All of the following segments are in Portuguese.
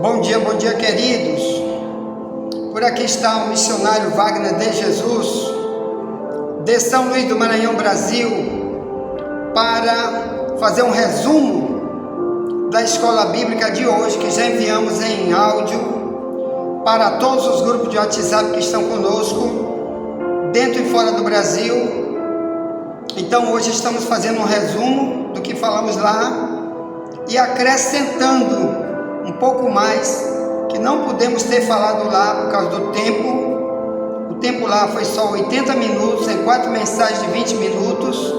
Bom dia, queridos. Por aqui está o missionário Wagner de Jesus, de São Luís do Maranhão, Brasil, para fazer um resumo da escola bíblica de hoje, que já enviamos em áudio para todos os grupos de WhatsApp que estão conosco, dentro e fora do Brasil. Então hoje estamos fazendo um resumo do que falamos lá e acrescentando um pouco mais, que não pudemos ter falado lá por causa do tempo. O tempo lá foi só 80 minutos, em 4 mensagens de 20 minutos.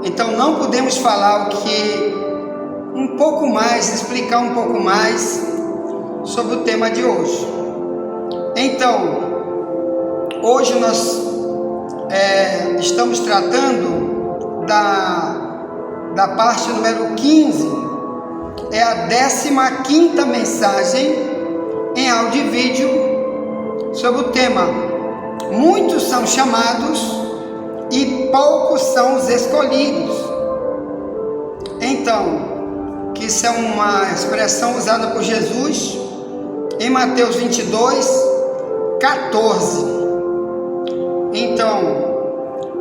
Então não podemos falar o que um pouco mais, explicar um pouco mais sobre o tema de hoje. Então, hoje nós estamos tratando da parte número 15. É a 15ª mensagem em áudio e vídeo sobre o tema: muitos são chamados e poucos são os escolhidos. Então, que isso é uma expressão usada por Jesus em Mateus 22:14. Então,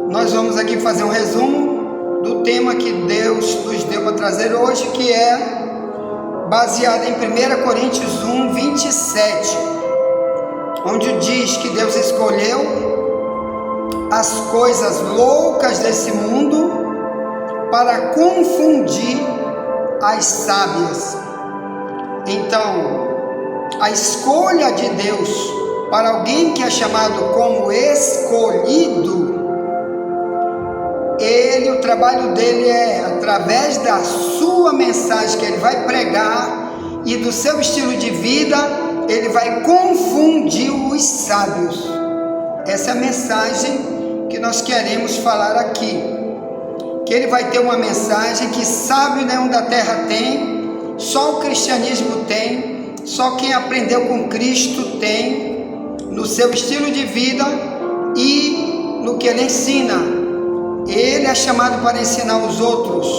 nós vamos aqui fazer um resumo do tema que Deus nos deu para trazer hoje, que é baseado em 1 Coríntios 1:27, onde diz que Deus escolheu as coisas loucas desse mundo para confundir as sábias. Então, a escolha de Deus para alguém que é chamado como escolhido, o trabalho dele é, através da sua mensagem que ele vai pregar e do seu estilo de vida, ele vai confundir os sábios. Essa é a mensagem que nós queremos falar aqui, que ele vai ter uma mensagem que sábio nenhum da terra tem, só o cristianismo tem, só quem aprendeu com Cristo tem, no seu estilo de vida e no que ele ensina. Ele é chamado para ensinar os outros,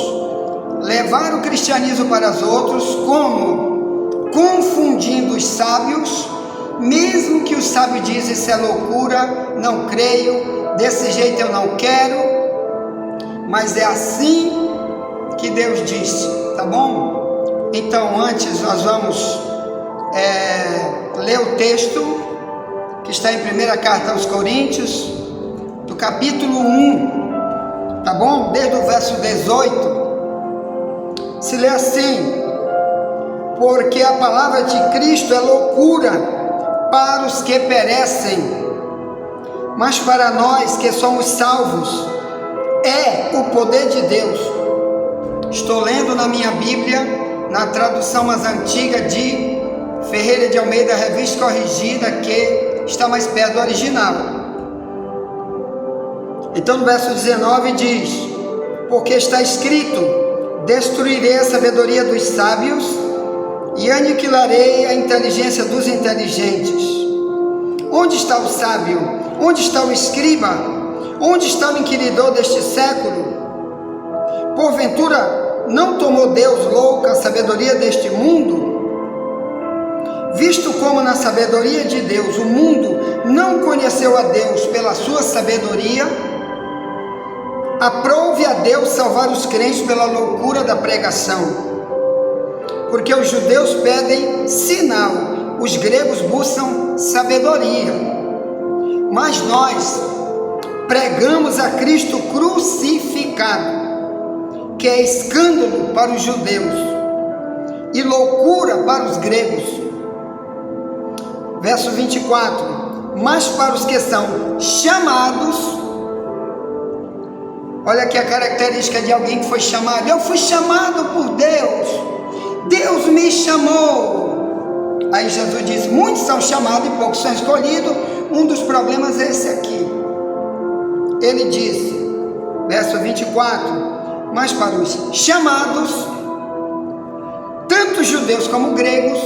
levar o cristianismo para os outros, como? Confundindo os sábios, mesmo que o sábio diz: isso é loucura, não creio, desse jeito eu não quero, mas é assim que Deus disse, tá bom? Então antes nós vamos ler o texto que está em 1ª carta aos Coríntios, do capítulo 1, tá bom? Desde o verso 18, se lê assim: porque a palavra de Cristo é loucura para os que perecem, mas para nós que somos salvos, é o poder de Deus. Estou lendo na minha Bíblia, na tradução mais antiga de Ferreira de Almeida, revista corrigida, que está mais perto do original. Então no verso 19 diz: porque está escrito: destruirei a sabedoria dos sábios e aniquilarei a inteligência dos inteligentes. Onde está o sábio? Onde está o escriba? Onde está o inquiridor deste século? Porventura não tomou Deus louca a sabedoria deste mundo? Visto como na sabedoria de Deus o mundo não conheceu a Deus pela sua sabedoria, aprove a Deus salvar os crentes pela loucura da pregação. Porque os judeus pedem sinal, os gregos buscam sabedoria, mas nós pregamos a Cristo crucificado, que é escândalo para os judeus e loucura para os gregos. Verso 24: mas para os que são chamados, olha aqui a característica de alguém que foi chamado: eu fui chamado por Deus, Deus me chamou. Aí Jesus diz: muitos são chamados e poucos são escolhidos. Um dos problemas é esse aqui. Ele disse, verso 24: mas para os chamados, tanto judeus como gregos,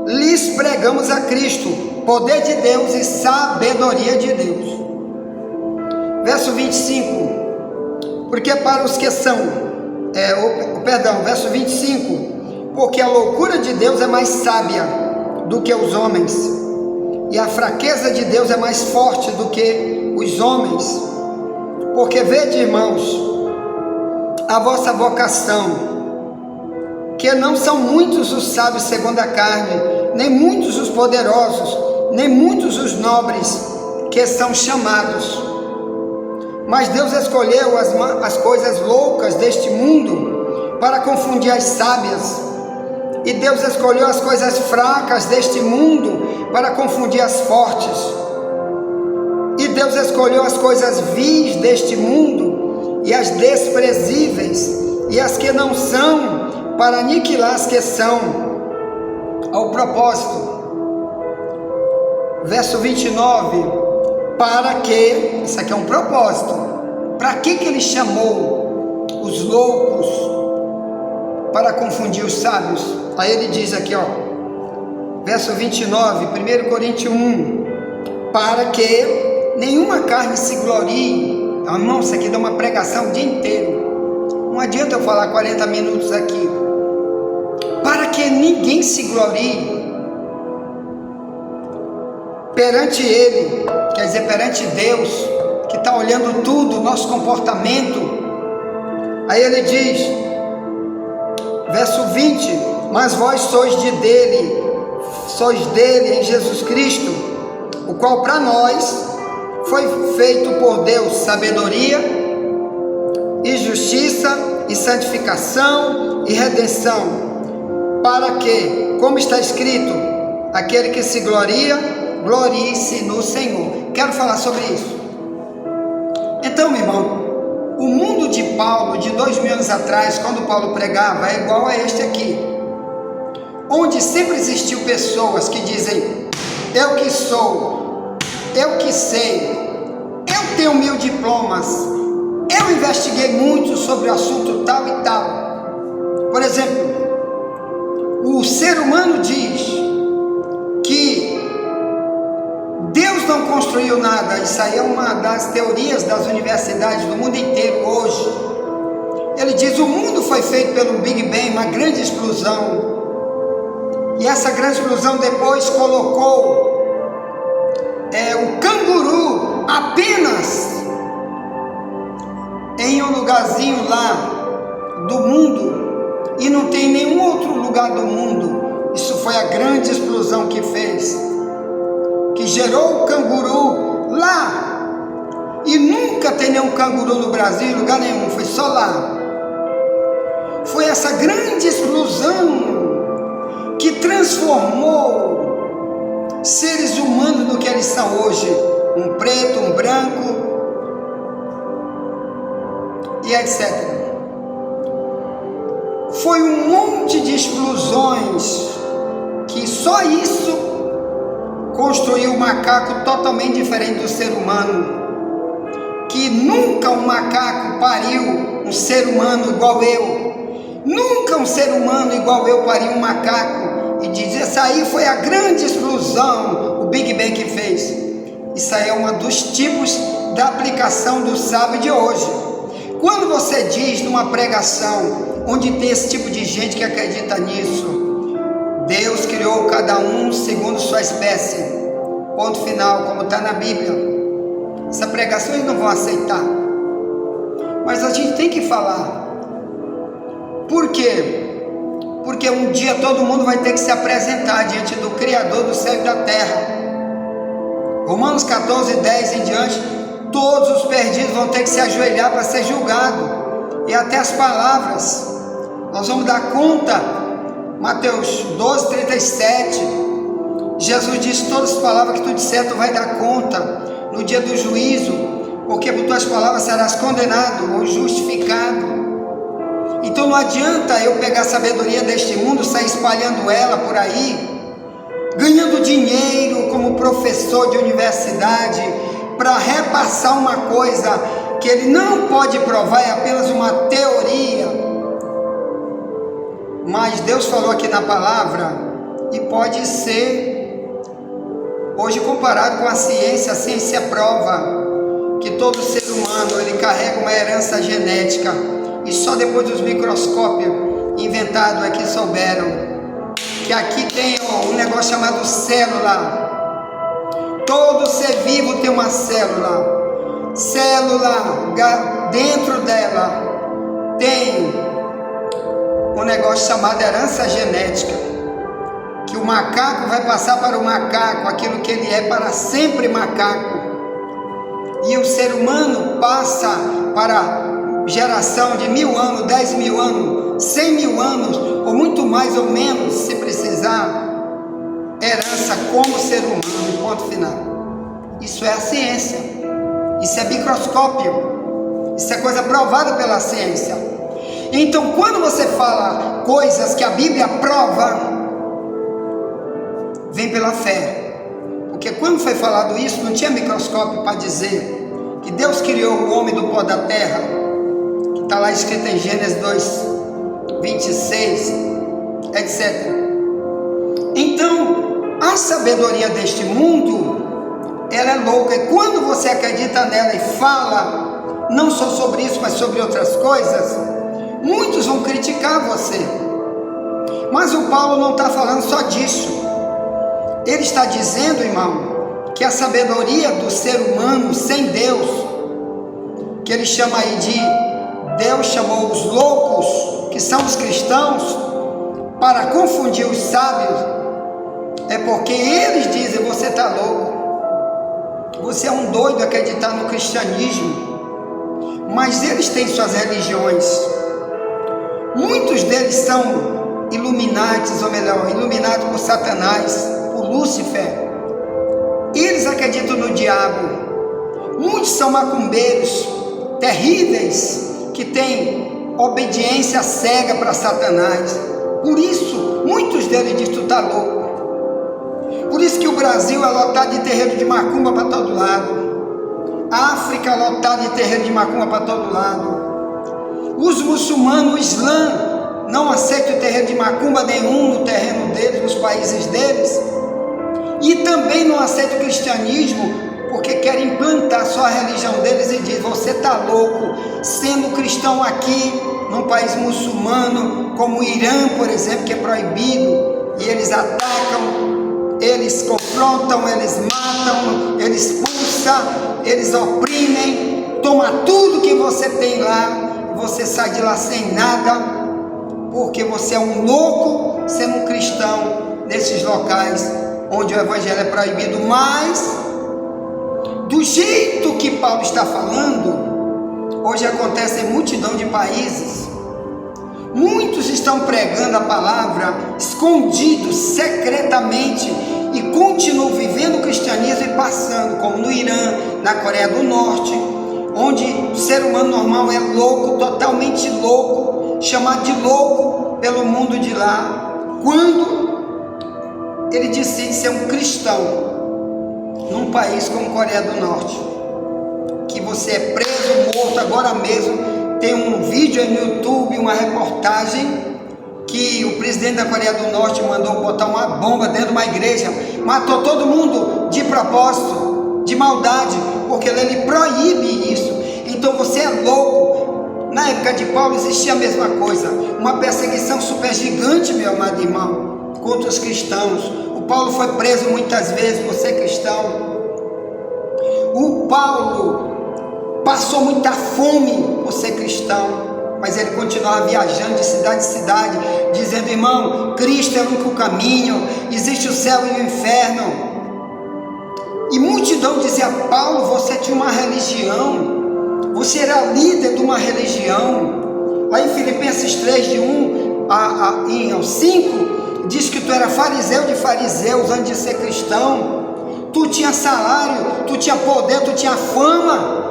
lhes pregamos a Cristo, poder de Deus e sabedoria de Deus. Verso 25: porque para os que são, verso 25: Porque a loucura de Deus é mais sábia do que os homens, e a fraqueza de Deus é mais forte do que os homens. Porque vede, irmãos, a vossa vocação, que não são muitos os sábios segundo a carne, nem muitos os poderosos, nem muitos os nobres que são chamados. Mas Deus escolheu as coisas loucas deste mundo para confundir as sábias, e Deus escolheu as coisas fracas deste mundo para confundir as fortes, e Deus escolheu as coisas vis deste mundo e as desprezíveis e as que não são, para aniquilar as que são. Ao propósito, verso 29, para que, isso aqui é um propósito, para que ele chamou os loucos? Para confundir os sábios. Aí ele diz aqui, ó, verso 29, 1 Coríntios 1, para que nenhuma carne se glorie. Então, irmão, isso aqui dá uma pregação o dia inteiro, não adianta eu falar 40 minutos aqui. Para que ninguém se glorie perante Ele, quer dizer, perante Deus, que está olhando tudo, nosso comportamento. Aí ele diz, verso 20, mas vós sois dele em Jesus Cristo, o qual para nós foi feito por Deus sabedoria e justiça e santificação e redenção, para que, como está escrito, aquele que se gloria, glorie-se no Senhor. Quero falar sobre isso. Então, meu irmão, o mundo de Paulo, de 2000 anos atrás, quando Paulo pregava, é igual a este aqui, onde sempre existiu pessoas que dizem, eu que sou, eu que sei, eu tenho 1000 diplomas, eu investiguei muito sobre o assunto tal e tal. Por exemplo, o ser humano diz que Deus não construiu nada. Isso aí é uma das teorias das universidades do mundo inteiro hoje. Ele diz, o mundo foi feito pelo Big Bang, uma grande explosão, e essa grande explosão depois colocou o canguru apenas em um lugarzinho lá do mundo, e não tem nenhum outro lugar do mundo. Isso foi a grande explosão que fez, que gerou o canguru lá, e nunca tem nenhum canguru no Brasil, em lugar nenhum, foi só lá. Foi essa grande explosão que transformou seres humanos no que eles são hoje, um preto, um branco e etc. Foi um monte de explosões que só isso construiu um macaco totalmente diferente do ser humano, que nunca um macaco pariu um ser humano igual eu, nunca um ser humano igual eu pariu um macaco, e diz, essa aí foi a grande explosão, o Big Bang que fez. Isso aí é um dos tipos da aplicação do sábio de hoje. Quando você diz numa pregação, onde tem esse tipo de gente que acredita nisso, Deus criou cada um segundo sua espécie, ponto final, como está na Bíblia, essa pregação eles não vão aceitar, mas a gente tem que falar. Por quê? Porque um dia todo mundo vai ter que se apresentar diante do Criador do céu e da terra. Romanos 14, 10 em diante, todos os perdidos vão ter que se ajoelhar para ser julgado, e até as palavras nós vamos dar conta. Mateus 12, 37, Jesus disse, todas as palavras que tu disser tu vai dar conta no dia do juízo, porque por tuas palavras serás condenado ou justificado. Então não adianta eu pegar a sabedoria deste mundo, sair espalhando ela por aí, ganhando dinheiro como professor de universidade, para repassar uma coisa que ele não pode provar, é apenas uma teoria. Mas Deus falou aqui na palavra, e pode ser hoje comparado com a ciência prova que todo ser humano ele carrega uma herança genética, e só depois dos microscópios inventado aqui souberam que aqui tem um negócio chamado célula. Todo ser vivo tem uma célula. Célula, dentro dela tem um negócio chamado herança genética, que o macaco vai passar para o macaco aquilo que ele é para sempre macaco, e o ser humano passa para geração de 1000 anos, 10.000 anos, 100.000 anos, ou muito mais ou menos, se precisar, herança como ser humano, ponto final. Isso é a ciência, isso é microscópio, isso é coisa provada pela ciência. Então, quando você fala coisas que a Bíblia prova, vem pela fé. Porque quando foi falado isso, não tinha microscópio para dizer que Deus criou o homem do pó da terra, que está lá escrito em Gênesis 2:26, etc. Então, a sabedoria deste mundo, ela é louca, e quando você acredita nela e fala, não só sobre isso, mas sobre outras coisas, muitos vão criticar você. Mas o Paulo não está falando só disso. Ele está dizendo, irmão, que a sabedoria do ser humano sem Deus, que ele chama aí de, Deus chamou os loucos, que são os cristãos, para confundir os sábios, é porque eles dizem, você está louco, você é um doido acreditar no cristianismo, mas eles têm suas religiões. Muitos deles são iluminados, ou melhor, iluminados por Satanás, por Lúcifer. Eles acreditam no diabo. Muitos são macumbeiros terríveis, que têm obediência cega para Satanás. Por isso, muitos deles dizem, tu está louco. Por isso que o Brasil é lotado de terreiro de macumba para todo lado. A África é lotada de terreiro de macumba para todo lado. Os muçulmanos, o Islã, não aceitam o terreiro de macumba nenhum no terreno deles, nos países deles. E também não aceitam o cristianismo, porque querem implantar só a religião deles e diz, você está louco, sendo cristão aqui, num país muçulmano, como o Irã, por exemplo, que é proibido, e eles atacam, eles confrontam, eles matam, eles expulsam, eles oprimem, tomam tudo que você tem lá, você sai de lá sem nada, porque você é um louco sendo um cristão nesses locais onde o evangelho é proibido. Mas do jeito que Paulo está falando, hoje acontece em multidão de países. Muitos estão pregando a palavra escondidos, secretamente, e continuam vivendo o cristianismo e passando, como no Irã, na Coreia do Norte, onde o ser humano normal é louco, totalmente louco, chamado de louco pelo mundo de lá, quando ele decide ser um cristão num país como Coreia do Norte, que você é preso, morto. Agora mesmo tem um vídeo aí no YouTube, uma reportagem, que o presidente da Coreia do Norte mandou botar uma bomba dentro de uma igreja, matou todo mundo de propósito, de maldade, porque ele proíbe isso. Então você é louco. Na época de Paulo existia a mesma coisa, uma perseguição super gigante, meu amado irmão, contra os cristãos. O Paulo foi preso muitas vezes por ser cristão. O Paulo passou muita fome por ser cristão, mas ele continuava viajando de cidade em cidade, dizendo, irmão, Cristo é o único caminho, existe o céu e o inferno. E multidão dizia, Paulo, você tinha uma religião, você era líder de uma religião. Lá em Filipenses 3, de 1 ao 5, diz que tu era fariseu de fariseus antes de ser cristão. Tu tinha salário, tu tinha poder, tu tinha fama,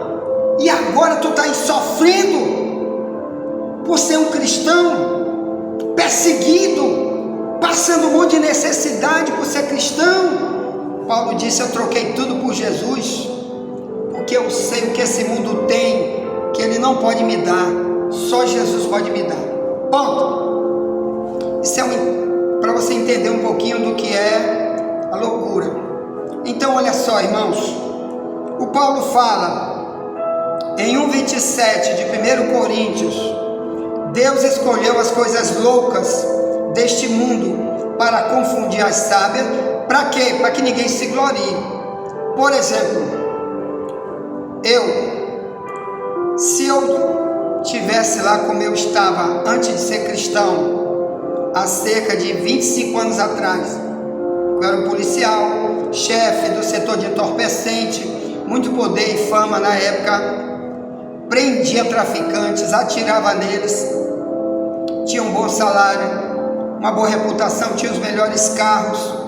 e agora tu está aí sofrendo por ser um cristão, perseguido, passando um monte de necessidade por ser cristão. Paulo disse, eu troquei tudo por Jesus, porque eu sei o que esse mundo tem, que ele não pode me dar, só Jesus pode me dar. Ponto. Isso é para você entender um pouquinho do que é a loucura. Então olha só, irmãos, o Paulo fala em 1,27 de 1 Coríntios, Deus escolheu as coisas loucas deste mundo para confundir as sábias. Para quê? Para que ninguém se glorie. Por exemplo, se eu tivesse lá como eu estava antes de ser cristão, há cerca de 25 anos atrás, eu era um policial, chefe do setor de entorpecente, muito poder e fama na época, prendia traficantes, atirava neles, tinha um bom salário, uma boa reputação, tinha os melhores carros.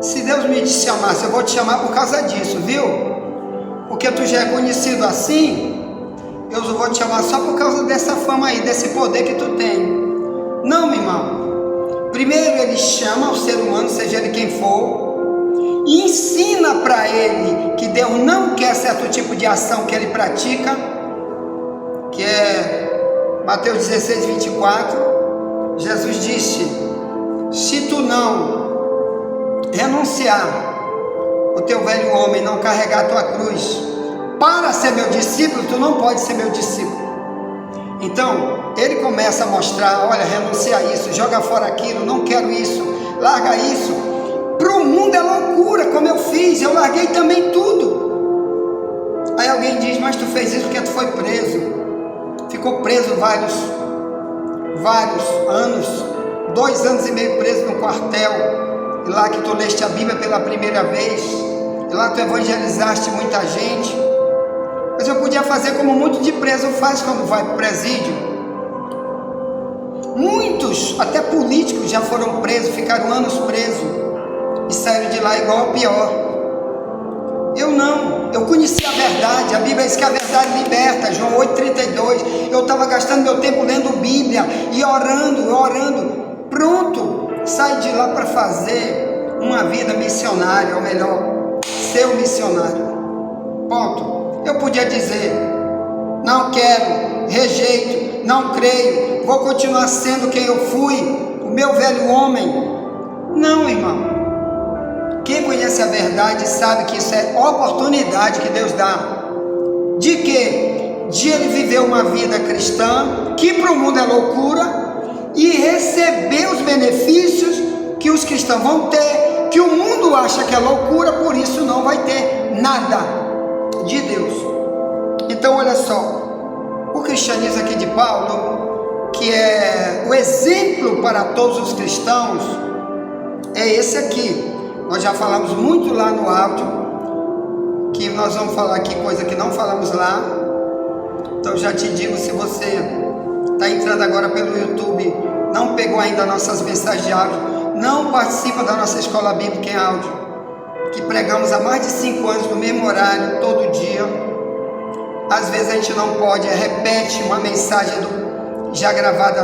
Se Deus me chamasse, eu vou te chamar por causa disso, viu? Porque tu já é conhecido assim, eu vou te chamar só por causa dessa fama aí, desse poder que tu tem. Não, meu irmão. Primeiro ele chama o ser humano, seja ele quem for, e ensina para ele que Deus não quer certo tipo de ação que ele pratica, que é Mateus 16, 24. Jesus disse: se tu não renunciar o teu velho homem, não carregar a tua cruz para ser meu discípulo, tu não pode ser meu discípulo. Então ele começa a mostrar: olha, renuncia a isso, joga fora aquilo, não quero isso, larga isso. Para o mundo é loucura, como eu fiz, eu larguei também tudo. Aí alguém diz: mas tu fez isso porque tu foi preso, ficou preso vários anos, 2 anos e meio preso no quartel, e lá que tu leste a Bíblia pela primeira vez, e lá tu evangelizaste muita gente. Mas eu podia fazer como muito de preso faz quando vai para o presídio. Muitos, até políticos, já foram presos, ficaram anos presos e saíram de lá igual ao pior. Eu não, eu conheci a verdade. A Bíblia diz que a verdade liberta, João 8,32. Eu estava gastando meu tempo lendo Bíblia e orando. Pronto, saí de lá para fazer uma vida missionária, ou melhor, ser um missionário. Ponto. Eu podia dizer: não quero, rejeito, não creio, vou continuar sendo quem eu fui, o meu velho homem. Não, irmão. Quem conhece a verdade sabe que isso é oportunidade que Deus dá. De quê? De ele viver uma vida cristã, que para o mundo é loucura, e receber os benefícios que os cristãos vão ter, que o mundo acha que é loucura, por isso não vai ter nada de Deus. Então olha só, o cristianismo aqui de Paulo, que é o exemplo para todos os cristãos, é esse aqui. Nós já falamos muito lá no áudio, que nós vamos falar aqui coisa que não falamos lá. Então já te digo, se você está entrando agora pelo YouTube, não pegou ainda nossas mensagens de áudio, não participa da nossa escola bíblica em áudio, que pregamos há mais de 5 anos no mesmo horário, todo dia. Às vezes a gente não pode, repete uma mensagem já gravada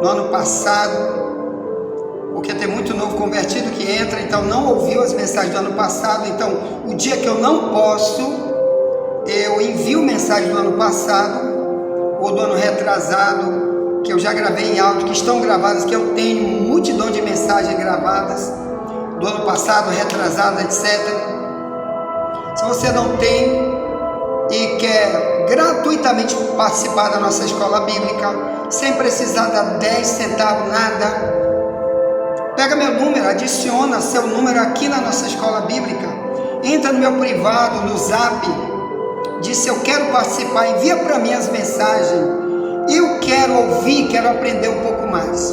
no ano passado, porque tem muito novo convertido que entra, então não ouviu as mensagens do ano passado. Então o dia que eu não posso, eu envio mensagem do ano passado ou do ano retrasado, que eu já gravei em áudio, que estão gravadas, que eu tenho multidão de mensagens gravadas do ano passado, retrasado, etc. Se você não tem e quer gratuitamente participar da nossa escola bíblica, sem precisar dar 10 centavos, nada, pega meu número, adiciona seu número aqui na nossa escola bíblica, entra no meu privado, no Zap, diz: eu quero participar, envia para mim as mensagens, eu quero ouvir, quero aprender um pouco mais.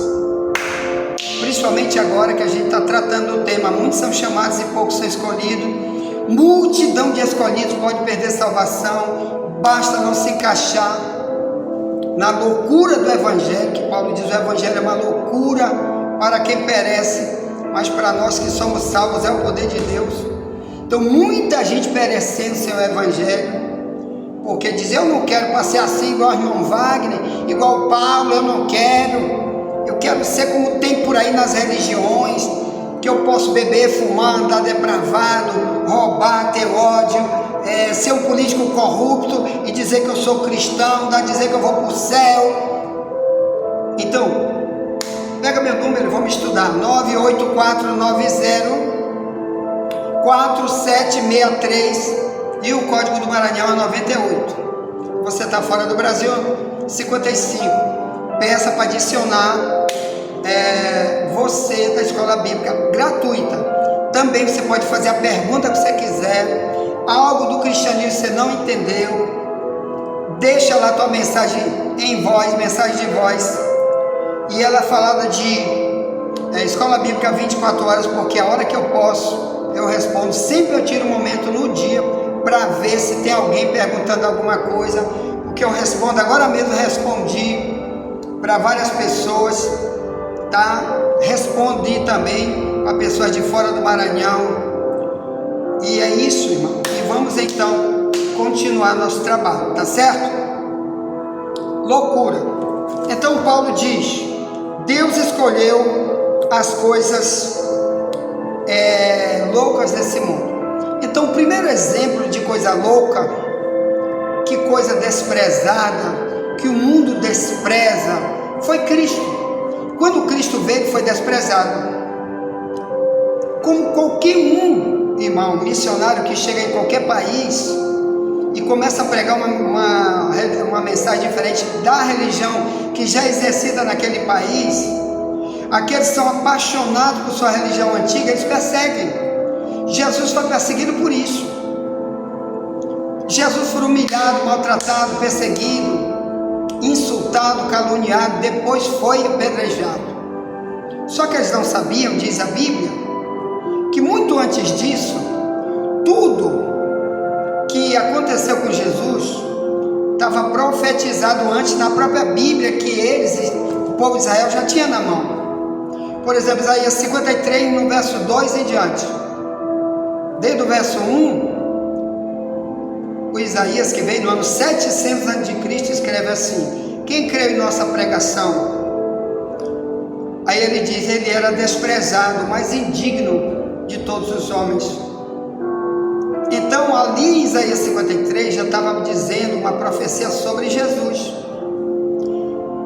Principalmente agora que a gente está tratando o tema, muitos são chamados e poucos são escolhidos. Multidão de escolhidos pode perder salvação, basta não se encaixar na loucura do Evangelho, que Paulo diz: o Evangelho é uma loucura para quem perece, mas para nós que somos salvos é o poder de Deus. Então muita gente perecendo sem o Evangelho, porque diz: eu não quero passear assim igual o irmão Wagner, igual Paulo, eu quero ser como tem por aí nas religiões, que eu posso beber, fumar, andar depravado, roubar, ter ódio, ser um político corrupto e dizer que eu sou cristão, dizer que eu vou para o céu. Então pega meu número, vamos estudar, 984904763, e o código do Maranhão é 98. você está fora do Brasil, 55. Peça para adicionar você da escola bíblica gratuita. Também você pode fazer a pergunta que você quiser, algo do cristianismo você não entendeu, deixa lá tua mensagem em voz, mensagem de voz, e ela falada de escola bíblica 24 horas, porque a hora que eu posso, eu respondo. Sempre eu tiro um momento no dia para ver se tem alguém perguntando alguma coisa, porque eu respondo. Agora mesmo respondi para várias pessoas, tá? Respondi também para pessoas de fora do Maranhão. E é isso, irmão. E vamos então continuar nosso trabalho, tá certo? Loucura. Então Paulo diz: Deus escolheu as coisas loucas desse mundo. Então, o primeiro exemplo de coisa louca, que coisa desprezada, que o mundo despreza, foi Cristo. Quando Cristo veio, foi desprezado. Como qualquer irmão missionário que chega em qualquer país e começa a pregar uma mensagem diferente da religião que já é exercida naquele país, aqueles que são apaixonados por sua religião antiga, eles perseguem. Jesus foi perseguido por isso. Jesus foi humilhado, maltratado, perseguido, insultado, caluniado, depois foi apedrejado. Só que eles não sabiam, diz a Bíblia, que muito antes disso, tudo que aconteceu com Jesus estava profetizado antes na própria Bíblia, que eles, o povo de Israel, já tinha na mão. Por exemplo, Isaías 53, no verso 2 em diante. Desde o verso 1, o Isaías, que veio no ano 700 a.C., escreve assim: quem creu em nossa pregação? Aí ele diz: ele era desprezado, mas indigno de todos os homens. Então ali em Isaías 53 já estava dizendo uma profecia sobre Jesus,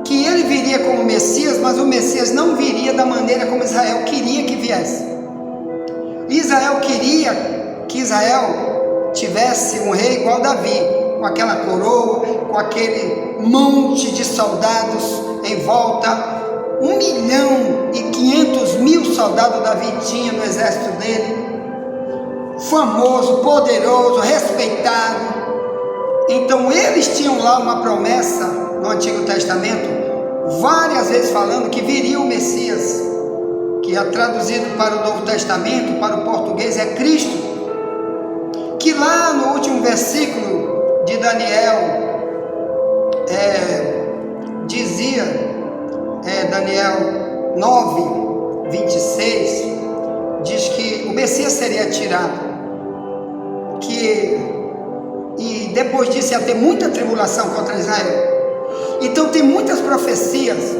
que ele viria como Messias, mas o Messias não viria da maneira como Israel queria que viesse. Israel queria que Israel tivesse um rei igual Davi, com aquela coroa, com aquele monte de soldados em volta. 1.500.000 soldados Davi tinha no exército dele, famoso, poderoso, respeitado. Então eles tinham lá uma promessa no Antigo Testamento, várias vezes falando que viria o Messias, que é traduzido para o Novo Testamento, para o português, é Cristo, que lá no último versículo de Daniel, dizia, Daniel 9, 26, diz que o Messias seria tirado, e depois disso ia ter muita tribulação contra Israel. Então tem muitas profecias,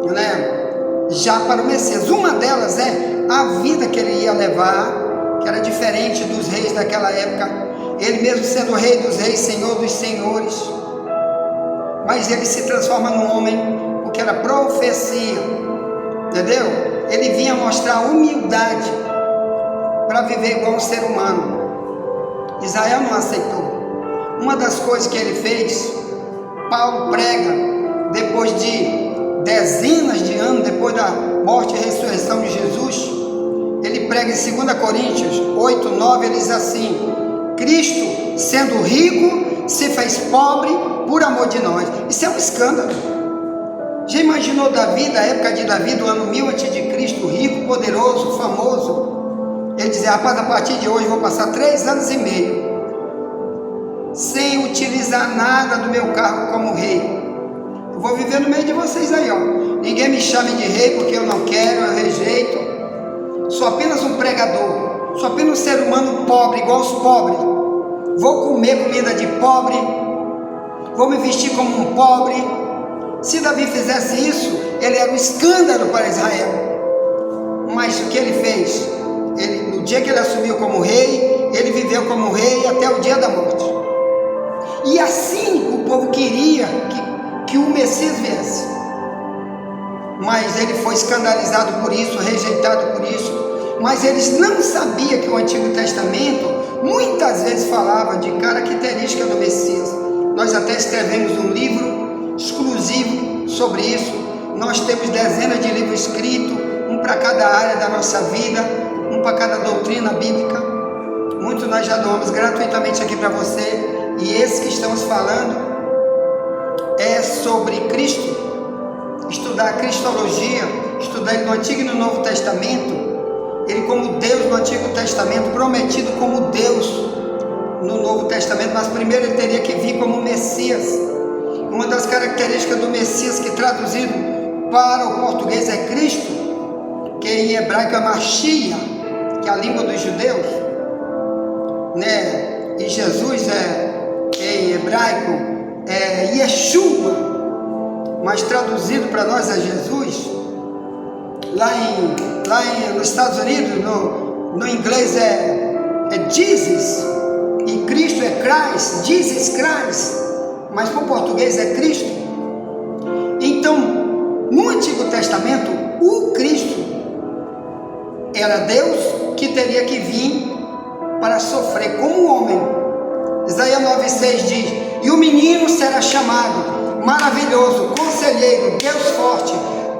né, já para o Messias. Uma delas é a vida que ele ia levar, que era diferente dos reis daquela época, ele mesmo sendo rei dos reis, senhor dos senhores, mas ele se transforma num homem, porque era profecia, entendeu? Ele vinha mostrar humildade para viver igual um ser humano. Israel não aceitou. Uma das coisas que ele fez, Paulo prega depois de dezenas de anos, depois da morte e ressurreição de Jesus, ele prega em 2 Coríntios 8, 9, ele diz assim: Cristo, sendo rico, se fez pobre por amor de nós. Isso é um escândalo. Já imaginou Davi, da época de Davi, do ano 1000 a.C., rico, poderoso, famoso? Ele dizia: rapaz, a partir de hoje eu vou passar 3 anos e meio sem utilizar nada do meu cargo como rei. Eu vou viver no meio de vocês aí, ó. Ninguém me chame de rei porque eu não quero, eu rejeito. Sou apenas um pregador, sou apenas um ser humano pobre, igual os pobres. Vou comer comida de pobre, vou me vestir como um pobre. Se Davi fizesse isso, ele era um escândalo para Israel. Mas o que ele fez? No dia que ele assumiu como rei, ele viveu como rei até o dia da morte. E assim o povo queria que o Messias viesse. Mas ele foi escandalizado por isso, rejeitado por isso. Mas eles não sabiam que o Antigo Testamento muitas vezes falava de característica do Messias. Nós até escrevemos um livro exclusivo sobre isso. Nós temos dezenas de livros escritos, um para cada área da nossa vida, um para cada doutrina bíblica. Muitos nós já doamos gratuitamente aqui para você. E esse que estamos falando é sobre Cristo. Estudar a Cristologia, estudar ele no Antigo e no Novo Testamento. Ele como Deus no Antigo Testamento, prometido como Deus no Novo Testamento, mas primeiro ele teria que vir como Messias. Uma das características do Messias, que traduzido para o português é Cristo, que em hebraico é Mashiach, que é a língua dos judeus, né? E Jesus em hebraico é Yeshua, mas traduzido para nós é Jesus. Nos Estados Unidos, no inglês é Jesus, e Cristo é Christ, Jesus Christ, mas para o português é Cristo. Então, no Antigo Testamento, o Cristo era Deus que teria que vir para sofrer como homem. Isaías 9,6 diz: e o menino será chamado Maravilhoso, Conselheiro, Deus Forte,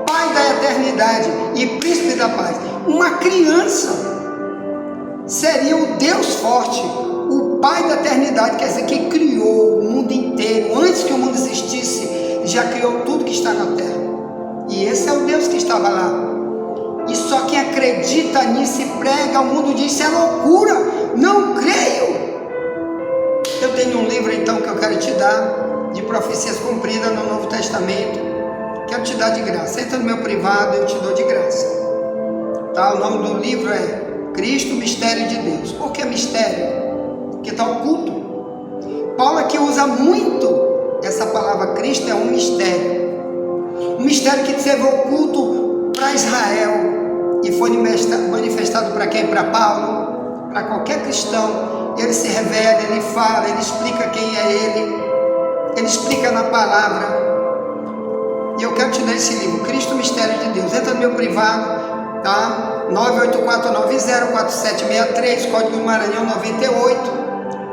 Pai da Eternidade e Príncipe da Paz. Uma criança seria o Deus Forte, o Pai da Eternidade, quer dizer, que criou o mundo inteiro. Antes que o mundo existisse, já criou tudo que está na terra. E esse é o Deus que estava lá. E só quem acredita nisso e prega, o mundo diz: isso é loucura, não creio. Eu tenho um livro então que eu quero te dar, de profecias cumpridas no Novo Testamento. Quero te dar de graça. Entra no meu privado, eu te dou de graça. Tá? O nome do livro é Cristo, Mistério de Deus. Por que mistério? Porque está oculto. Paulo aqui usa muito essa palavra Cristo, é um mistério. Um mistério que esteve oculto para Israel e foi manifestado para quem? Para Paulo, para qualquer cristão. Ele se revela, ele fala, ele explica quem é ele explica na palavra. E eu quero te dar esse livro, Cristo, Mistério de Deus. Entra no meu privado, tá? 984904763, código do Maranhão 98,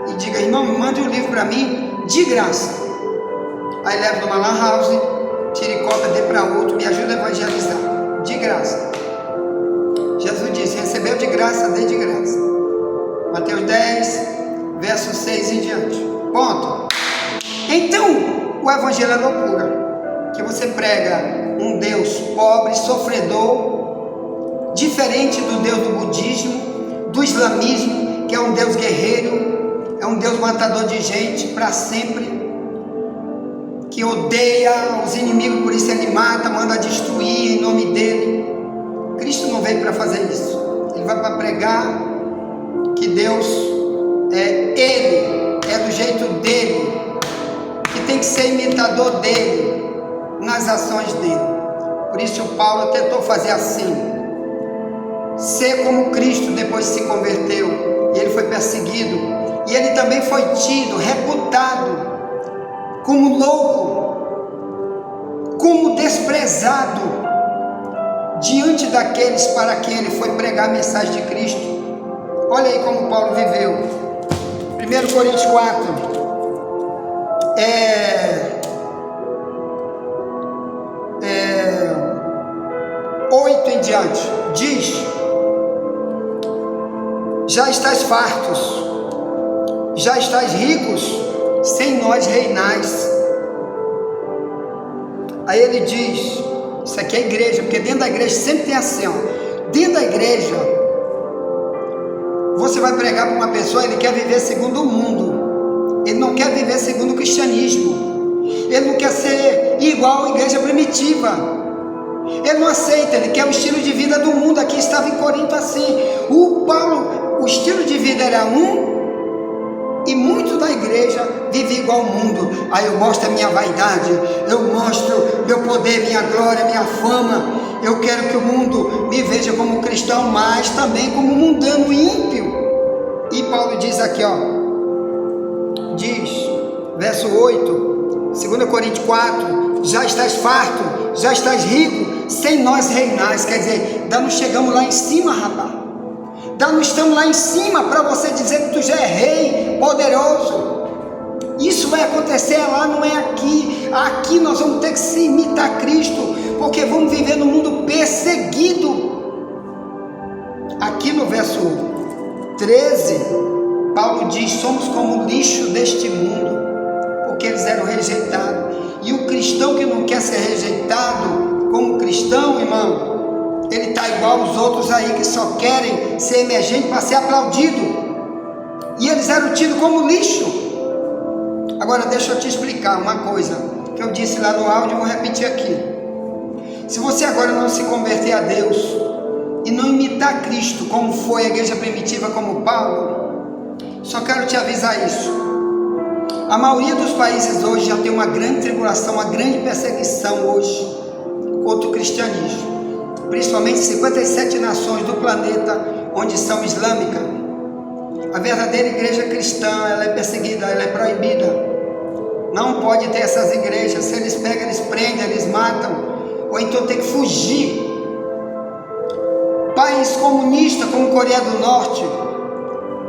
e diga: irmão, mande um livro para mim de graça. Aí leva numa lan house, tire cópia, dê para outro, me ajuda a evangelizar, de graça. Jesus disse: recebeu de graça, dê de graça. Mateus 10, verso 6 em diante. Ponto. Então, o evangelho é loucura. Que você prega um Deus pobre, sofredor, diferente do Deus do budismo, do islamismo, que é um Deus guerreiro, é um Deus matador de gente para sempre, que odeia os inimigos, por isso ele mata, manda destruir em nome dele. Cristo não veio para fazer isso. Ele vai para pregar que Deus é do jeito dele, que tem que ser imitador dele nas ações dele. Por isso o Paulo tentou fazer assim, ser como Cristo. Depois se converteu e ele foi perseguido, e ele também foi tido, reputado como louco, como desprezado diante daqueles para quem ele foi pregar a mensagem de Cristo. Olha aí como Paulo viveu. 1 Coríntios 4 8 em diante, diz: já estáis fartos, já estáis ricos, sem nós reinais. Aí ele diz, isso aqui é igreja, porque dentro da igreja sempre tem assim, ó, dentro da igreja, você vai pregar para uma pessoa, ele quer viver segundo o mundo, ele não quer viver segundo o cristianismo, ele não quer ser igual à igreja primitiva, ele não aceita, ele quer o estilo de vida do mundo. Aqui estava em Corinto assim, o estilo de vida era e muitos da igreja vivem igual ao mundo. Aí eu mostro a minha vaidade, eu mostro meu poder, minha glória, minha fama. Eu quero que o mundo me veja como cristão, mas também como mundano ímpio. E Paulo diz aqui, ó, diz, verso 8, 2 Coríntios 4, já estás farto, já estás rico, sem nós reinais. Quer dizer, ainda não chegamos lá em cima, rapaz. Ainda não estamos lá em cima para você dizer que tu já é rei, poderoso. Isso vai acontecer lá, não é aqui. Aqui nós vamos ter que se imitar Cristo, porque vamos viver no mundo perseguido. Aqui no verso 13, Paulo diz: somos como o lixo deste mundo, porque eles eram rejeitados. E o cristão que não quer ser rejeitado como cristão, irmão, ele está igual aos outros aí que só querem ser emergente para ser aplaudido. E eles eram tidos como lixo. Agora deixa eu te explicar uma coisa que eu disse lá no áudio e vou repetir aqui. Se você agora não se converter a Deus e não imitar Cristo como foi a igreja primitiva, como Paulo, só quero te avisar isso. A maioria dos países hoje já tem uma grande tribulação, uma grande perseguição hoje contra o cristianismo, principalmente 57 nações do planeta onde são islâmicas. A verdadeira igreja cristã, ela é perseguida, ela é proibida. Não pode ter essas igrejas. Se eles pegam, eles prendem, eles matam, ou então tem que fugir. País comunista como Coreia do Norte,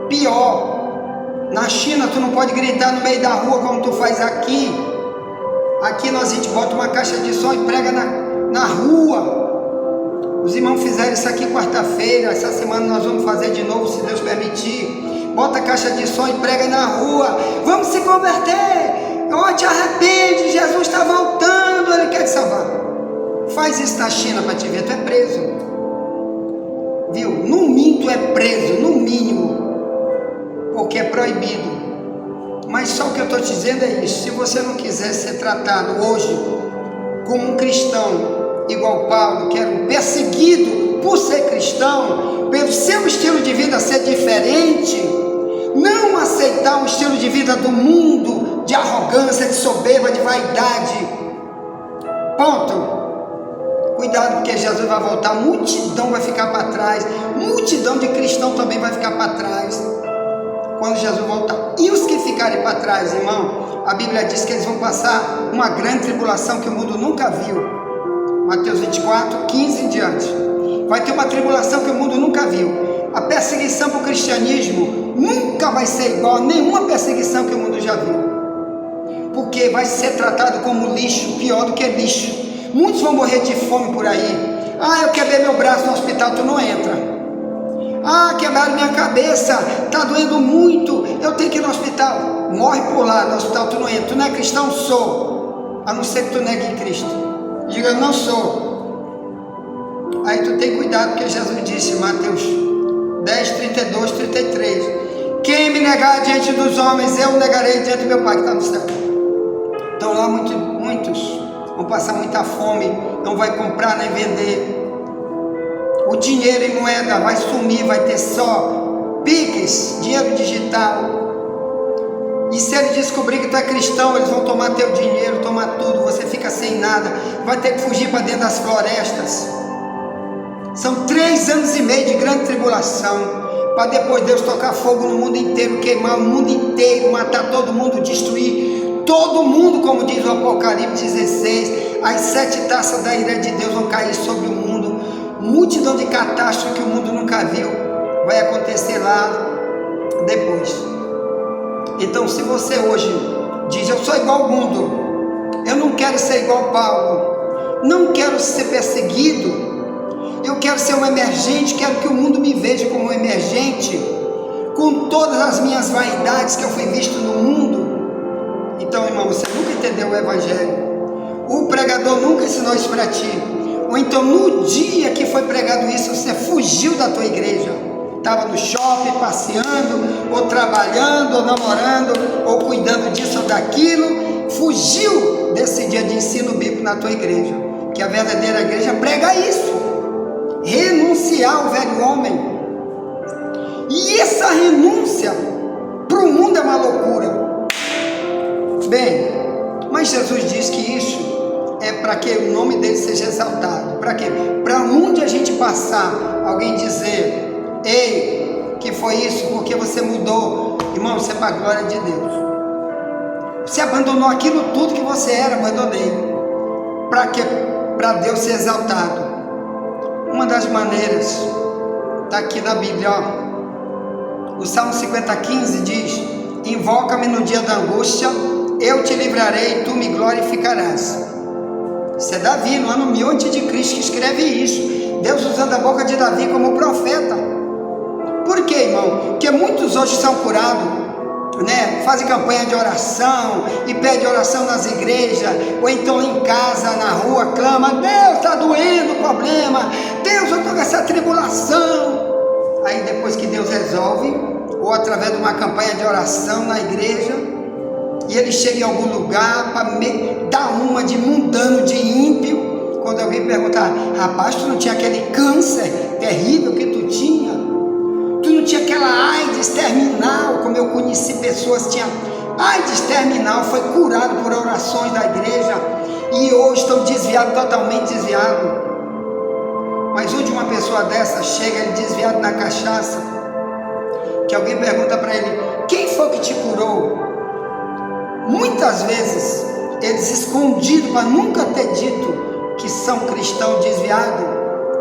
pior. Na China tu não pode gritar no meio da rua como tu faz aqui. Aqui nós a gente bota uma caixa de som e prega na rua. Os irmãos fizeram isso aqui quarta-feira. Essa semana nós vamos fazer de novo, se Deus permitir. Bota a caixa de som e prega na rua. Vamos se converter. Oh, te arrepende, Jesus está voltando, Ele quer te salvar. Faz isso na China para te ver, tu é preso. Viu? No mínimo tu é preso, no mínimo, porque é proibido. Mas só o que eu estou te dizendo é isso: se você não quiser ser tratado hoje como um cristão igual Paulo, que era um perseguido por ser cristão, pelo seu estilo de vida ser diferente, não aceitar um estilo de vida do mundo, de arrogância, de soberba, de vaidade, ponto. Cuidado, porque Jesus vai voltar, multidão vai ficar para trás, multidão de cristão também vai ficar para trás quando Jesus voltar. E os que ficarem para trás, irmão, a Bíblia diz que eles vão passar uma grande tribulação que o mundo nunca viu. Mateus 24, 15 em diante. Vai ter uma tribulação que o mundo nunca viu. A perseguição para o cristianismo nunca vai ser igual a nenhuma perseguição que o mundo já viu, porque vai ser tratado como lixo, pior do que lixo. Muitos vão morrer de fome por aí. Ah, eu quebrei meu braço no hospital, tu não entra. Ah, quebraram minha cabeça, está doendo muito, eu tenho que ir no hospital. Morre por lá, no hospital tu não entra. Tu não é cristão? Sou. A não ser que tu negue Cristo. Diga, eu não sou. Aí tu tem cuidado, porque Jesus disse, Mateus 10, 32, 33. Quem me negar diante dos homens, eu negarei diante do meu Pai que está no céu. Então lá muitos vão passar muita fome, não vai comprar nem vender. O dinheiro em moeda vai sumir, vai ter só Pix, dinheiro digital. E se ele descobrir que tu é cristão, eles vão tomar teu dinheiro, tomar tudo, você fica sem nada, vai ter que fugir para dentro das florestas. São 3 anos e meio de grande tribulação, para depois Deus tocar fogo no mundo inteiro, queimar o mundo inteiro, matar todo mundo, destruir todo mundo, como diz o Apocalipse 16. As 7 taças da ira de Deus vão cair sobre o mundo. Multidão de catástrofe que o mundo nunca viu vai acontecer lá depois. Então, se você hoje diz, eu sou igual ao mundo, eu não quero ser igual ao Paulo, não quero ser perseguido, eu quero ser um emergente, quero que o mundo me veja como um emergente, com todas as minhas vaidades que eu fui visto no mundo. Então, irmão, você nunca entendeu o Evangelho. O pregador nunca ensinou isso para ti. Ou então, no dia que foi pregado isso, você fugiu da tua igreja. Estava no shopping, passeando, ou trabalhando, ou namorando, ou cuidando disso ou daquilo. Fugiu desse dia de ensino bíblico na tua igreja. Que a verdadeira igreja prega isso. Renunciar ao velho homem. E essa renúncia para o mundo é uma loucura. Bem, mas Jesus diz que isso é para que o nome dele seja exaltado. Para quê? Para onde a gente passar, alguém dizer, ei, que foi isso? Porque você mudou. Irmão, isso é para a glória de Deus. Você abandonou aquilo tudo que você era, abandonei. Para quê? Para Deus ser exaltado. Uma das maneiras, está aqui na Bíblia, ó. O Salmo 50:15 diz, invoca-me no dia da angústia, eu te livrarei e tu me glorificarás. Isso é Davi, no ano 1000 a.C., que escreve isso. Deus usando a boca de Davi como profeta. Por quê, irmão? Porque muitos hoje são curados, né? Fazem campanha de oração e pedem oração nas igrejas, ou então em casa, na rua, clama: Deus, está doendo o problema, Deus, eu estou com essa tribulação. Aí depois que Deus resolve, ou através de uma campanha de oração na igreja, e ele chega em algum lugar para dar uma de mundano, de ímpio. Quando alguém perguntar: rapaz, tu não tinha aquele câncer terrível que tu tinha? Tu não tinha aquela AIDS terminal? Como eu conheci pessoas que tinham AIDS terminal, foi curado por orações da igreja, e hoje estão desviados, totalmente desviados. Mas onde uma pessoa dessa chega, ele desviado na cachaça, que alguém pergunta para ele: quem foi que te curou? Muitas vezes eles, escondidos para nunca ter dito que são cristãos desviados,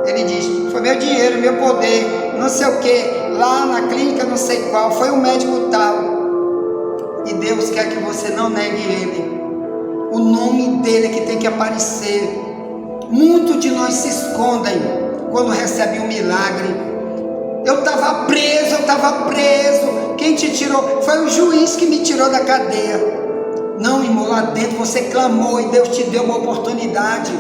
ele diz: foi meu dinheiro, meu poder, não sei o que, lá na clínica não sei qual, foi um médico tal. E Deus quer que você não negue ele. O nome dele é que tem que aparecer. Muitos de nós se escondem quando recebem um milagre. Eu estava preso, quem te tirou? Foi o juiz que me tirou da cadeia. Não, irmão, lá dentro você clamou e Deus te deu uma oportunidade.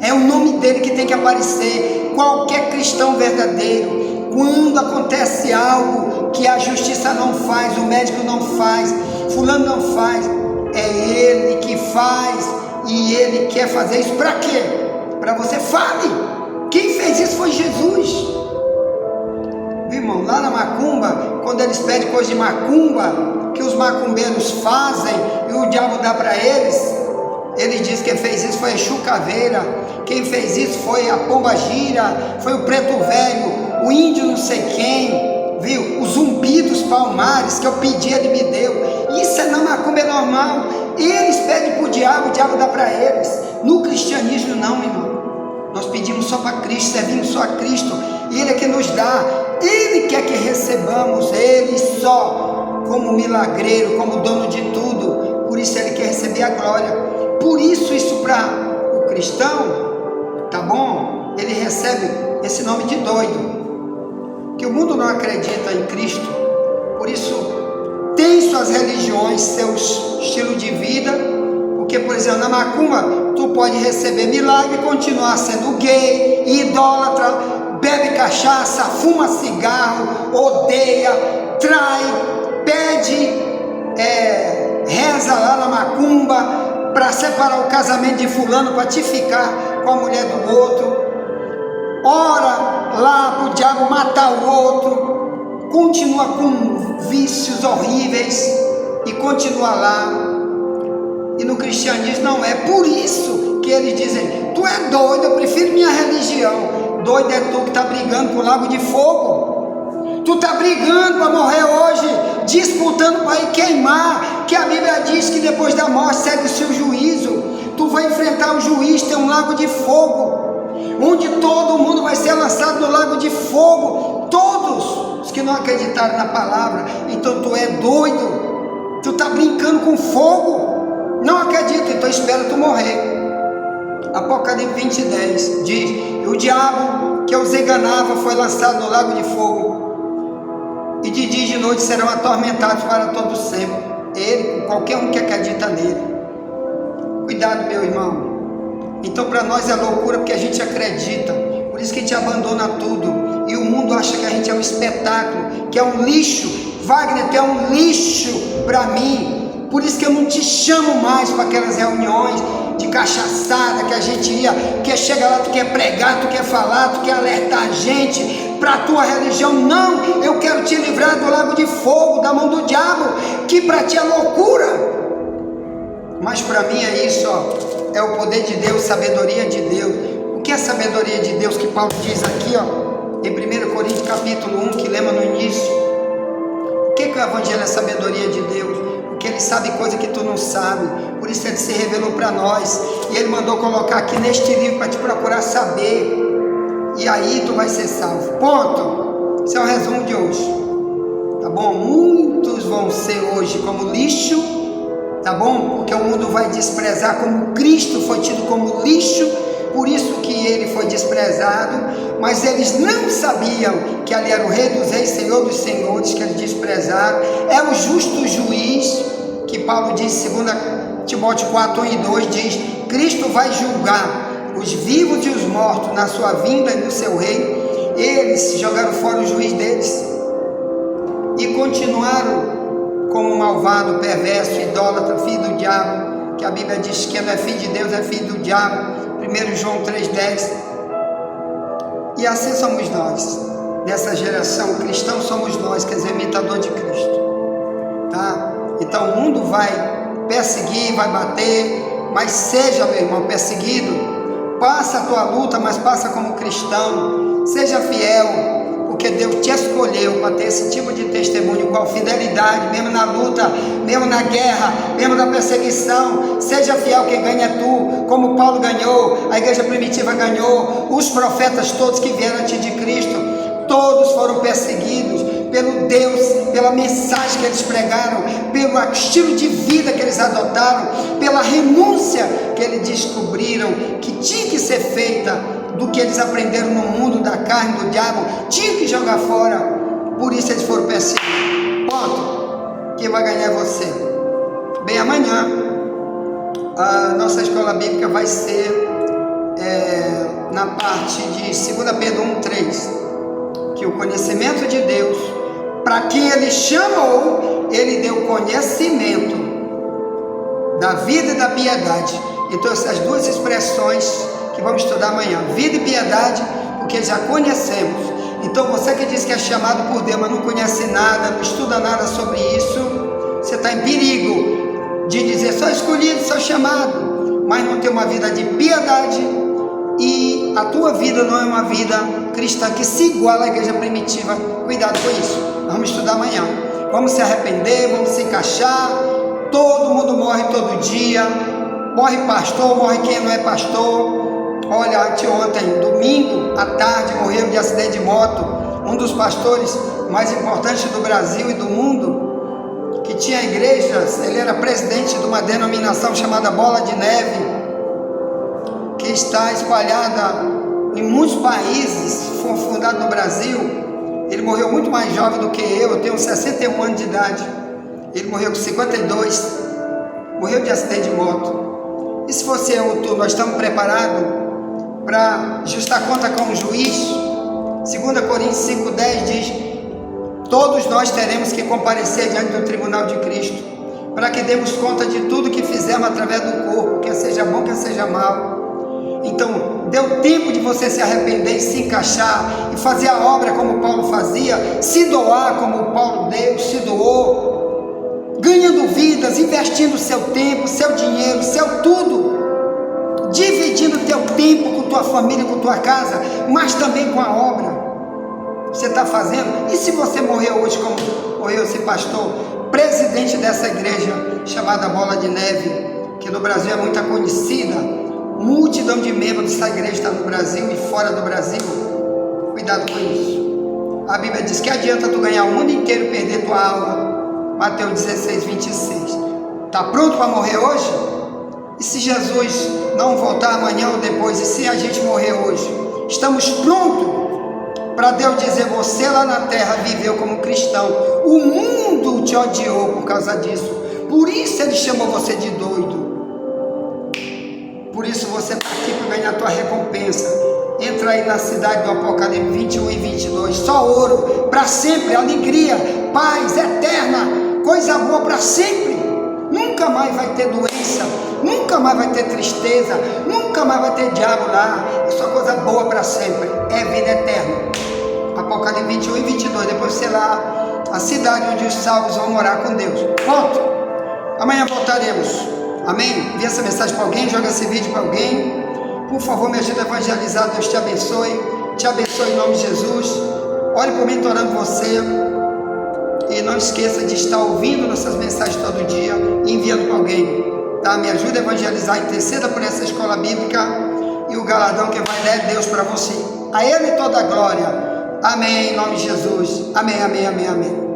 É o nome dele que tem que aparecer. Qualquer cristão verdadeiro, quando acontece algo que a justiça não faz, o médico não faz, fulano não faz, é ele que faz, e ele quer fazer isso para quê? Para você fale. Quem fez isso foi Jesus. Viu, irmão? Lá na macumba, quando eles pedem coisa de macumba, que os macumbeiros fazem e o diabo dá para eles, ele diz que quem fez isso foi a Exu Caveira, quem fez isso foi a Pomba Gira, foi o Preto Velho, o índio não sei quem, viu? O Zumbi dos Palmares, que eu pedi, ele me deu. Isso é na macumba, é normal. Eles pedem para o diabo dá para eles. No cristianismo não, irmão. Nós pedimos só para Cristo, servimos só a Cristo, Ele é que nos dá, Ele quer que recebamos, Ele só, como milagreiro, como dono de tudo. Por isso Ele quer receber a glória. Por isso para o cristão, tá bom? Ele recebe esse nome de doido, que o mundo não acredita em Cristo. Por isso tem suas religiões, seus estilos de vida. Porque, por exemplo, na macumba, tu pode receber milagre e continuar sendo gay, idólatra, bebe cachaça, fuma cigarro, odeia, trai, pede, reza lá na macumba para separar o casamento de fulano, para te ficar com a mulher do outro, ora lá para o diabo matar o outro, continua com vícios horríveis e continua lá. E no cristianismo não é. Por isso que eles dizem: tu é doido, eu prefiro minha religião. Doido é tu que está brigando por lago de fogo. Tu está brigando para morrer hoje, disputando para ir queimar, que a Bíblia diz que depois da morte segue o seu juízo. Tu vai enfrentar o juiz, tem um lago de fogo, onde todo mundo vai ser lançado no lago de fogo. Todos os que não acreditaram na palavra. Então tu é doido, tu está brincando com fogo. Não acredito, então espera tu morrer. Apocalipse 20:10 diz: e o diabo que os enganava foi lançado no lago de fogo, e de dia e de noite serão atormentados para todo sempre. Ele, qualquer um que acredita nele. Cuidado, meu irmão. Então para nós é loucura, porque a gente acredita. Por isso que a gente abandona tudo. E o mundo acha que a gente é um espetáculo, que é um lixo. Wagner, tu é um lixo para mim. Por isso que eu não te chamo mais para aquelas reuniões de cachaçada que a gente ia, que chega lá, tu quer pregar, tu quer falar, tu quer alertar a gente para a tua religião. Não, eu quero te livrar do lago de fogo, da mão do diabo, que para ti é loucura. Mas para mim é isso, ó, é o poder de Deus, sabedoria de Deus. O que é sabedoria de Deus que Paulo diz aqui, ó, em 1 Coríntios capítulo 1, que lembra no início? O que o evangelho é sabedoria de Deus? Porque ele sabe coisa que tu não sabe. Por isso ele se revelou para nós, e ele mandou colocar aqui neste livro para te procurar saber, e aí tu vai ser salvo. Ponto. Esse é o resumo de hoje. tá bom? Muitos vão ser hoje como lixo, tá bom? Porque o mundo vai desprezar como Cristo foi tido como lixo, por isso que ele foi desprezado, mas eles não sabiam que ali era o Rei dos Reis, Senhor dos Senhores, que eles desprezaram. É o justo juiz, que Paulo diz em 2 Timóteo 4, 1 e 2, diz: Cristo vai julgar os vivos e os mortos na sua vinda e no seu reino. Eles jogaram fora o juiz deles e continuaram como malvado, perverso, idólatra, filho do diabo, que a Bíblia diz que não é filho de Deus, é filho do diabo, 1 João 3,10. E assim somos nós, nessa geração, cristãos somos nós, quer dizer, imitador de Cristo, tá? Então o mundo vai perseguir, vai bater, mas seja, meu irmão, perseguido, passa a tua luta, mas passa como cristão, seja fiel, porque Deus te escolheu para ter esse tipo de testemunho, com fidelidade, mesmo na luta, mesmo na guerra, mesmo na perseguição. Seja fiel, quem ganha é tu, como Paulo ganhou, a igreja primitiva ganhou, os profetas todos que vieram antes de Cristo, todos foram perseguidos pelo Deus, pela mensagem que eles pregaram, pelo estilo de vida que eles adotaram, pela renúncia que eles descobriram que tinha que ser feita, do que eles aprenderam no mundo da carne, do diabo, tinha que jogar fora. Por isso eles foram perseguidos. Ponto. Quem vai ganhar é você. Bem, amanhã a nossa escola bíblica vai ser na parte de 2 Pedro 1,3, que o conhecimento de Deus, para quem ele chamou, ele deu conhecimento da vida e da piedade. Então essas duas expressões que vamos estudar amanhã, vida e piedade, porque já conhecemos. Então você que diz que é chamado por Deus, mas não conhece nada, não estuda nada sobre isso, você está em perigo de dizer: sou escolhido, sou chamado, mas não tem uma vida de piedade, e a tua vida não é uma vida cristã que se iguala à igreja primitiva. Cuidado com isso. Vamos estudar amanhã, vamos se arrepender, vamos se encaixar. Todo mundo morre todo dia, morre pastor, morre quem não é pastor. Olha, anteontem, domingo à tarde, morreu de acidente de moto um dos pastores mais importantes do Brasil e do mundo, que tinha igrejas. Ele era presidente de uma denominação chamada Bola de Neve, que está espalhada em muitos países, foi fundado no Brasil. Ele morreu muito mais jovem do que eu tenho 61 anos de idade, ele morreu com 52, morreu de acidente de moto. E se fosse eu ou tu, nós estamos preparados para justar conta com o juiz? 2 Coríntios 5,10 diz: todos nós teremos que comparecer diante do tribunal de Cristo, para que demos conta de tudo que fizemos através do corpo, quer seja bom, quer seja mal. Então deu tempo de você se arrepender e se encaixar e fazer a obra como Paulo fazia, se doar como Paulo se doou, ganhando vidas, investindo seu tempo, seu dinheiro, seu tudo, dividindo teu tempo com tua família, com tua casa, mas também com a obra que você está fazendo. E se você morrer hoje como morreu esse pastor, presidente dessa igreja chamada Bola de Neve, que no Brasil é muito conhecida, multidão de membros dessa igreja está no Brasil e fora do Brasil. Cuidado com isso. A Bíblia diz que adianta tu ganhar o mundo inteiro e perder tua alma. Mateus 16, 26. Está pronto para morrer hoje? E se Jesus não voltar amanhã ou depois, e se a gente morrer hoje, estamos prontos para Deus dizer: você lá na terra viveu como cristão, o mundo te odiou por causa disso, por isso ele chamou você de doido, por isso você está aqui para ganhar a tua recompensa. Entra aí na cidade do Apocalipse 21 e 22, só ouro, para sempre, alegria, paz eterna, coisa boa para sempre. Nunca mais vai ter doença, nunca mais vai ter tristeza, nunca mais vai ter diabo lá. É só coisa boa para sempre, é vida eterna. Apocalipse 21 e 22, depois sei lá, a cidade onde os salvos vão morar com Deus. Ponto. Amanhã voltaremos. Amém? Envia essa mensagem para alguém, joga esse vídeo para alguém. Por favor, me ajuda a evangelizar. Deus te abençoe em nome de Jesus. Ore por mim, estou orando por você. E não esqueça de estar ouvindo nossas mensagens todo dia e enviando para alguém, tá? Me ajuda a evangelizar, interceda por essa escola bíblica, e o galardão que vai dar é Deus para você. A Ele toda a glória. Amém, em nome de Jesus. Amém, amém, amém, amém.